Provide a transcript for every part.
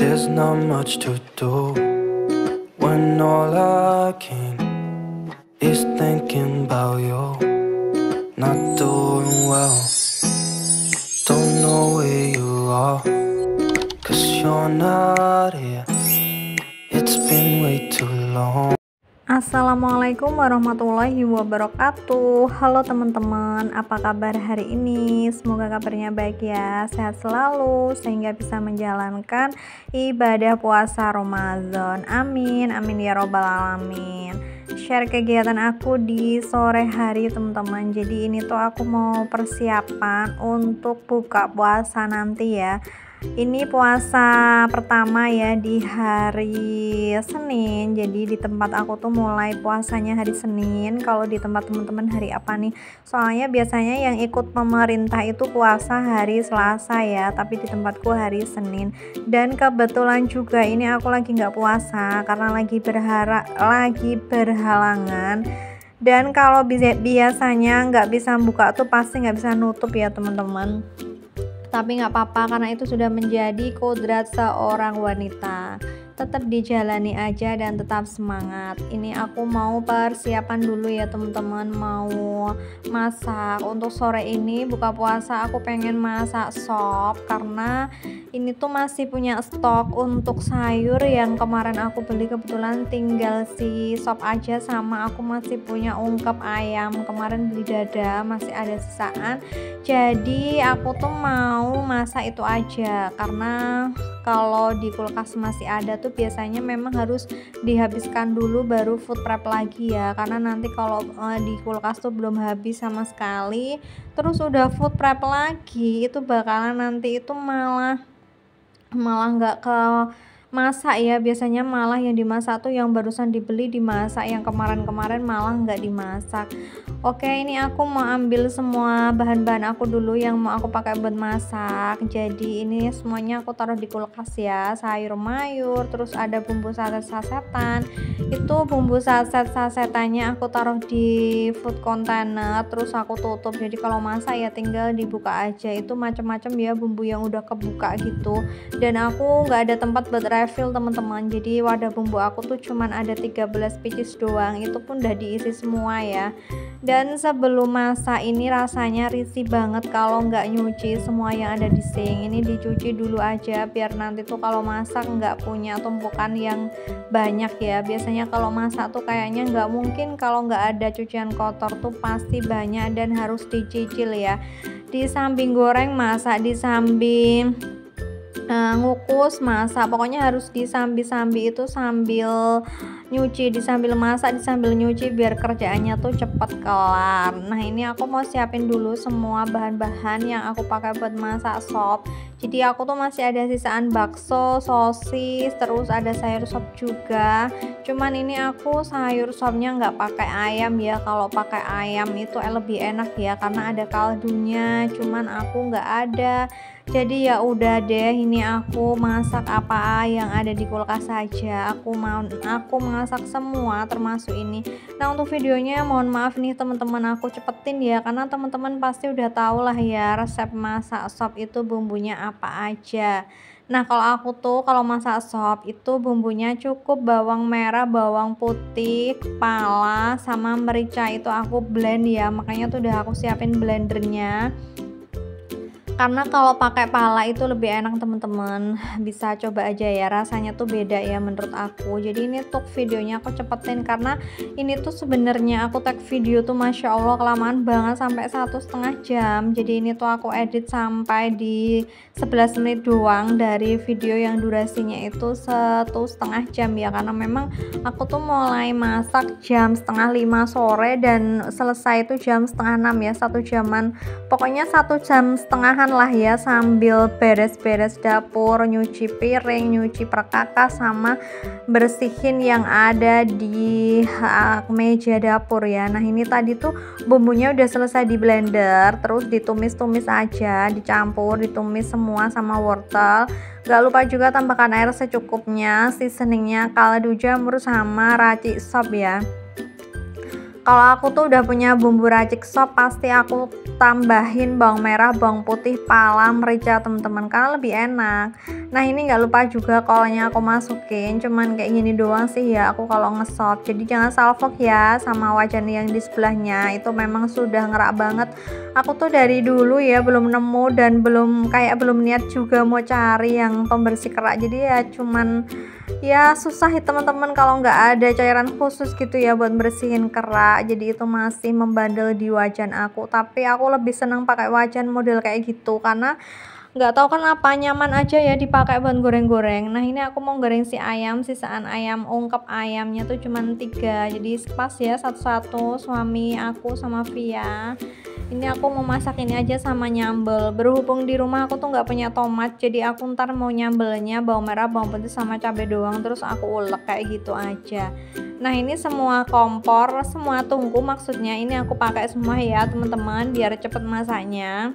There's not much to do when all I can is thinking about you. Not doing well, don't know where you are, 'cause you're not here. It's been way too long. Assalamualaikum warahmatullahi wabarakatuh. Halo teman-teman, apa kabar hari ini? Semoga kabarnya baik ya, sehat selalu sehingga bisa menjalankan ibadah puasa Ramadan. Amin, amin ya robbal alamin. Share kegiatan aku di sore hari teman-teman. Jadi ini tuh aku mau persiapan untuk buka puasa nanti ya. Ini puasa pertama ya di hari Senin. Jadi di tempat aku tuh mulai puasanya hari Senin. Kalau di tempat teman-teman hari apa nih? Soalnya biasanya yang ikut pemerintah itu puasa hari Selasa ya, tapi di tempatku hari Senin. Dan kebetulan juga ini aku lagi nggak puasa karena lagi berhalangan. Dan kalau biasanya nggak bisa buka tuh pasti nggak bisa nutup ya teman-teman. Tapi nggak apa-apa karena itu sudah menjadi kodrat seorang wanita. Tetap dijalani aja dan tetap semangat. Ini aku mau persiapan dulu ya teman-teman, mau masak untuk sore ini buka puasa. Aku pengen masak sop karena ini tuh masih punya stok untuk sayur yang kemarin aku beli, kebetulan tinggal si sop aja, sama aku masih punya ungkep ayam kemarin beli dada, masih ada sisaan. Jadi aku tuh mau masak itu aja karena kalau di kulkas masih ada tuh biasanya memang harus dihabiskan dulu baru food prep lagi ya, karena nanti kalau di kulkas tuh belum habis sama sekali terus udah food prep lagi itu bakalan nanti itu malah nggak ke masak ya. Biasanya malah yang dimasak tuh yang barusan dibeli dimasak, yang kemarin-kemarin malah nggak dimasak. Oke, ini aku mau ambil semua bahan-bahan aku dulu yang mau aku pakai buat masak. Jadi ini semuanya aku taruh di kulkas ya, sayur mayur, terus ada bumbu saset-sasetan. Itu bumbu saset-sasetannya aku taruh di food container, terus aku tutup. Jadi kalau masak ya tinggal dibuka aja. Itu macam-macam ya bumbu yang udah kebuka gitu. Dan aku nggak ada tempat buat refill teman-teman. Jadi wadah bumbu aku tuh cuman ada 13 pieces doang. Itu pun udah diisi semua ya. Dan sebelum masak ini rasanya risih banget kalau nggak nyuci semua yang ada di sink. Ini dicuci dulu aja biar nanti tuh kalau masak nggak punya tumpukan yang banyak ya. Biasanya kalau masak tuh kayaknya nggak mungkin kalau nggak ada cucian kotor tuh pasti banyak dan harus dicicil ya. Di samping goreng masak, di samping ngukus masak, pokoknya harus disambi-sambi itu sambil nyuci, disambil masak, disambil nyuci biar kerjaannya tuh cepet kelar. Nah ini aku mau siapin dulu semua bahan-bahan yang aku pakai buat masak sop. Jadi aku tuh masih ada sisaan bakso, sosis, terus ada sayur sop juga. Cuman ini aku sayur sopnya nggak pakai ayam ya. Kalau pakai ayam itu lebih enak ya karena ada kaldunya. Cuman aku nggak ada. Jadi ya udah deh, ini aku masak apa yang ada di kulkas saja. Aku masak semua termasuk ini. Nah untuk videonya mohon maaf nih teman-teman, aku cepetin ya karena teman-teman pasti udah tahu lah ya resep masak sop itu bumbunya apa aja. Nah kalau aku tuh kalau masak sop itu bumbunya cukup bawang merah, bawang putih, pala sama merica itu aku blend ya. Makanya tuh udah aku siapin blendernya. Karena kalau pakai pala itu lebih enak teman-teman, bisa coba aja ya, rasanya tuh beda ya menurut aku. Jadi ini tuh videonya aku cepetin karena ini tuh sebenarnya aku tag video tuh masya Allah kelamaan banget sampai 1,5 jam. Jadi ini tuh aku edit sampai di 11 menit doang dari video yang durasinya itu 1,5 jam ya, karena memang aku tuh mulai masak jam 4:30 sore dan selesai itu jam 5:30 ya, 1 jaman, pokoknya 1 jam setengah lah ya sambil beres-beres dapur, nyuci piring, nyuci perkakas sama bersihin yang ada di meja dapur ya. Nah ini tadi tuh bumbunya udah selesai di blender, terus ditumis-tumis aja, dicampur, ditumis semua sama wortel. Gak lupa juga tambahkan air secukupnya, seasoningnya kaldu jamur sama racik sop ya. Kalau aku tuh udah punya bumbu racik sop, pasti aku tambahin bawang merah, bawang putih, pala, merica teman-teman, karena lebih enak. Nah ini nggak lupa juga kolnya aku masukin, cuman kayak gini doang sih ya aku kalau ngesop. Jadi jangan salfok ya sama wajan yang di sebelahnya, itu memang sudah ngerak banget. Aku tuh dari dulu ya belum nemu dan belum niat juga mau cari yang pembersih kerak. Jadi ya cuman ya susah ya teman-teman kalau nggak ada cairan khusus gitu ya buat bersihin kerak. Jadi itu masih membandel di wajan aku, tapi aku lebih seneng pakai wajan model kayak gitu karena nggak tahu kenapa nyaman aja ya dipakai buat goreng-goreng. Nah ini aku mau goreng si ayam, sisaan ayam ungkep ayamnya tuh cuman 3, jadi pas ya satu-satu suami aku sama Via. Ini aku mau masak ini aja sama nyambel. Berhubung di rumah aku tuh nggak punya tomat, jadi aku ntar mau nyambelnya bawang merah, bawang putih sama cabai doang, terus aku ulek kayak gitu aja. Nah ini semua kompor, semua tungku maksudnya ini aku pakai semua ya teman-teman biar cepet masaknya.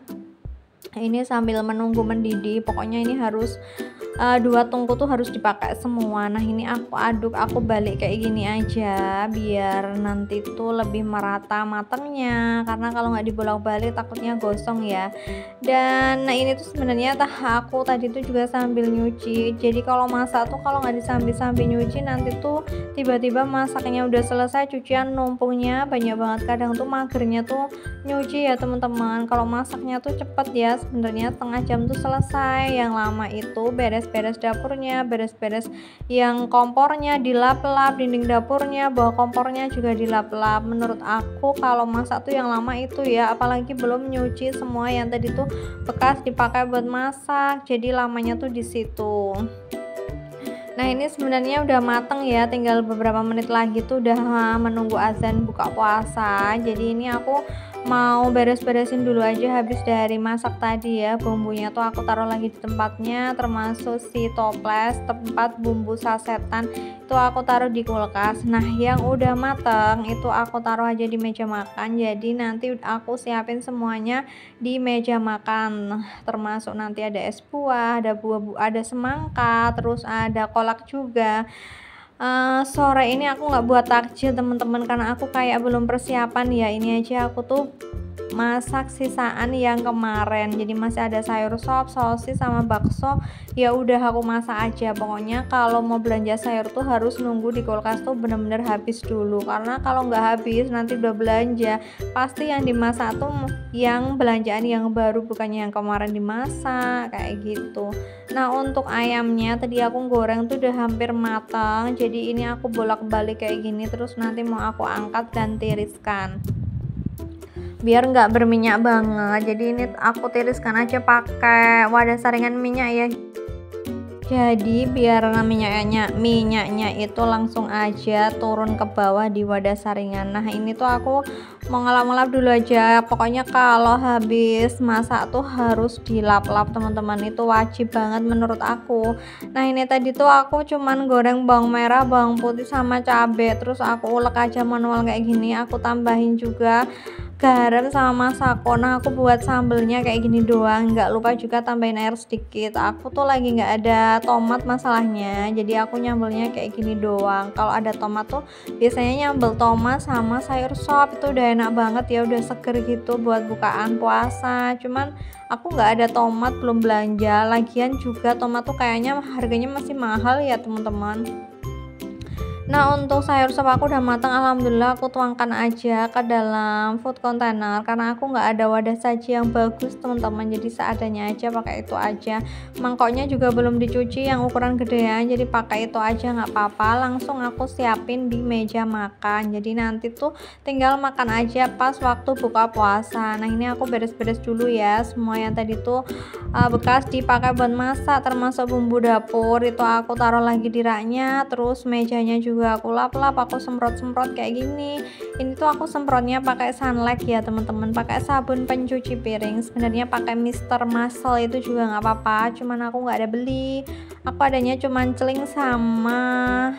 Ini sambil menunggu mendidih, pokoknya ini harus 2 tungku tuh harus dipakai semua. Nah ini aku aduk, aku balik kayak gini aja biar nanti tuh lebih merata matangnya, karena kalau nggak dibolak-balik takutnya gosong ya. Dan nah ini tuh sebenarnya aku tadi tuh juga sambil nyuci, jadi kalau masak tuh kalau nggak disambi-sambi nyuci nanti tuh tiba-tiba masaknya udah selesai, cucian numpungnya banyak banget. Kadang tuh magernya tuh nyuci ya teman-teman. Kalau masaknya tuh cepet ya sebenarnya, setengah jam tuh selesai. Yang lama itu beres-beres dapurnya, beres-beres yang kompornya dilap-lap, dinding dapurnya, bawah kompornya juga dilap-lap. Menurut aku kalau masak tuh yang lama itu ya, apalagi belum nyuci semua yang tadi tuh bekas dipakai buat masak, jadi lamanya tuh di situ. Nah ini sebenarnya udah mateng ya, tinggal beberapa menit lagi tuh udah menunggu azan buka puasa. Jadi ini aku mau beres-beresin dulu aja habis dari masak tadi ya. Bumbunya tuh aku taruh lagi di tempatnya, termasuk si toples, tempat bumbu sasetan itu aku taruh di kulkas. Nah yang udah mateng itu aku taruh aja di meja makan, jadi nanti aku siapin semuanya di meja makan, termasuk nanti ada es buah, ada buah, ada semangka, terus ada kolak juga. Sore ini aku nggak buat takjil teman-teman karena aku kayak belum persiapan ya. Ini aja aku tuh masak sisaan yang kemarin, jadi masih ada sayur sop, sosis sama bakso. Ya udah aku masak aja. Pokoknya kalau mau belanja sayur tuh harus nunggu di kulkas tuh bener-bener habis dulu, karena kalau nggak habis nanti udah belanja pasti yang dimasak tuh yang belanjaan yang baru, bukannya yang kemarin dimasak kayak gitu. Nah untuk ayamnya tadi aku goreng tuh udah hampir matang, jadi ini aku bolak-balik kayak gini, terus nanti mau aku angkat dan tiriskan biar nggak berminyak banget. Jadi ini aku tiriskan aja pakai wadah saringan minyak ya, jadi biar minyaknya itu langsung aja turun ke bawah di wadah saringan. Nah ini tuh aku mau ngelap-ngelap dulu aja. Pokoknya kalau habis masak tuh harus dilap-lap teman-teman, itu wajib banget menurut aku. Nah ini tadi tuh aku cuman goreng bawang merah, bawang putih sama cabai, terus aku ulek aja manual kayak gini. Aku tambahin juga garam sama masako. Nah aku buat sambelnya kayak gini doang, nggak lupa juga tambahin air sedikit. Aku tuh lagi nggak ada tomat masalahnya, jadi aku nyambelnya kayak gini doang. Kalau ada tomat tuh biasanya nyambel tomat sama sayur sop, itu udah enak banget ya, udah seger gitu buat bukaan puasa. Cuman aku nggak ada tomat, belum belanja. Lagian juga tomat tuh kayaknya harganya masih mahal ya teman-teman. Nah untuk sayur sop aku udah matang, alhamdulillah. Aku tuangkan aja ke dalam food container karena aku nggak ada wadah saji yang bagus teman-teman, jadi seadanya aja pakai itu aja. Mangkoknya juga belum dicuci yang ukuran gedean, jadi pakai itu aja nggak apa-apa. Langsung aku siapin di meja makan, jadi nanti tuh tinggal makan aja pas waktu buka puasa. Nah ini aku beres-beres dulu ya, semua yang tadi tuh bekas dipakai buat masak, termasuk bumbu dapur itu aku taruh lagi di raknya. Terus mejanya juga aku lap-lap, aku semprot-semprot kayak gini. Ini tuh aku semprotnya pakai sunlight ya teman-teman, pakai sabun pencuci piring. Sebenarnya pakai Mr. Muscle itu juga nggak apa-apa, cuman aku nggak ada beli. Aku adanya cuman celing sama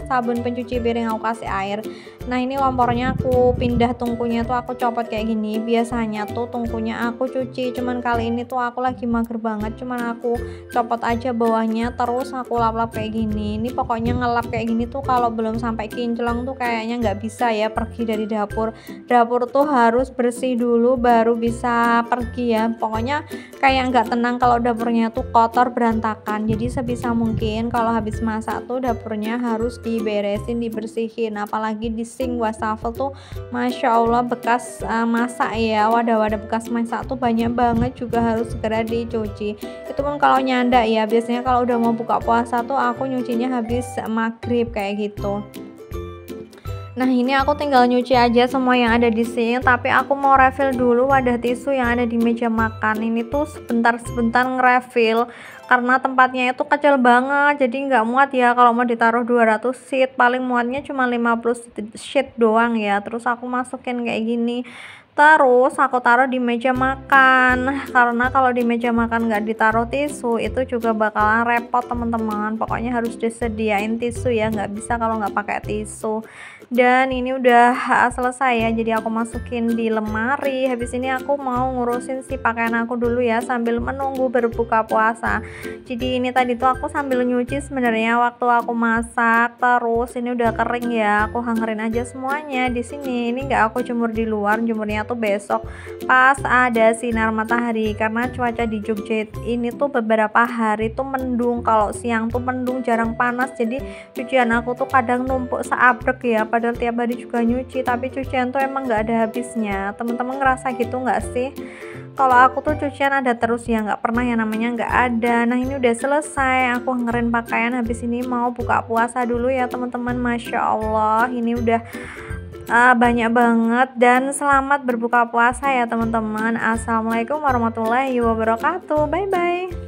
sabun pencuci piring aku kasih air. Nah ini kompornya aku pindah tungkunya tuh aku copot kayak gini. Biasanya tuh tungkunya aku cuci, cuman kali ini tuh aku lagi mager banget, cuman aku copot aja bawahnya terus aku lap-lap kayak gini. Ini pokoknya ngelap kayak gini tuh kalau belum sampai kinclong tuh kayaknya nggak bisa ya pergi dari dapur. Dapur tuh harus bersih dulu baru bisa pergi ya. Pokoknya kayak nggak tenang kalau dapurnya tuh kotor berantakan. Jadi sebisa mungkin kalau habis masak tuh dapurnya harus diberesin, dibersihin. Apalagi di sink wastafel tuh Masya Allah bekas masak ya, wadah-wadah bekas masak tuh banyak banget, juga harus segera dicuci. Itu pun kalau nyanda ya, biasanya kalau udah mau buka puasa tuh aku nyucinya habis maghrib kayak gitu. Nah ini aku tinggal nyuci aja semua yang ada di sini, tapi aku mau refill dulu wadah tisu yang ada di meja makan. Ini tuh sebentar-sebentar nge-refill karena tempatnya itu kecil banget, jadi nggak muat ya kalau mau ditaruh 200 sheet, paling muatnya cuma 50 sheet doang ya. Terus aku masukin kayak gini, terus aku taruh di meja makan, karena kalau di meja makan nggak ditaruh tisu itu juga bakalan repot teman-teman. Pokoknya harus disediain tisu ya, nggak bisa kalau nggak pakai tisu. Dan ini udah selesai ya, jadi aku masukin di lemari. Habis ini aku mau ngurusin si pakaian aku dulu ya sambil menunggu berbuka puasa. Jadi ini tadi tuh aku sambil nyuci sebenarnya waktu aku masak. Terus ini udah kering ya, aku hangerin aja semuanya di sini. Ini nggak aku jemur di luar, jemurnya tuh besok pas ada sinar matahari, karena cuaca di Jogja ini tuh beberapa hari tuh mendung. Kalau siang tuh mendung, jarang panas, jadi cucian aku tuh kadang numpuk seabrek ya, padahal tiap hari juga nyuci, tapi cucian tuh emang nggak ada habisnya. Temen-temen ngerasa gitu nggak sih? Kalau aku tuh cucian ada terus ya, nggak pernah yang namanya nggak ada. Nah ini udah selesai, aku ngerin pakaian. Habis ini mau buka puasa dulu ya teman-teman. Masya Allah ini udah banyak banget. Dan selamat berbuka puasa ya teman-teman. Assalamualaikum warahmatullahi wabarakatuh. Bye bye.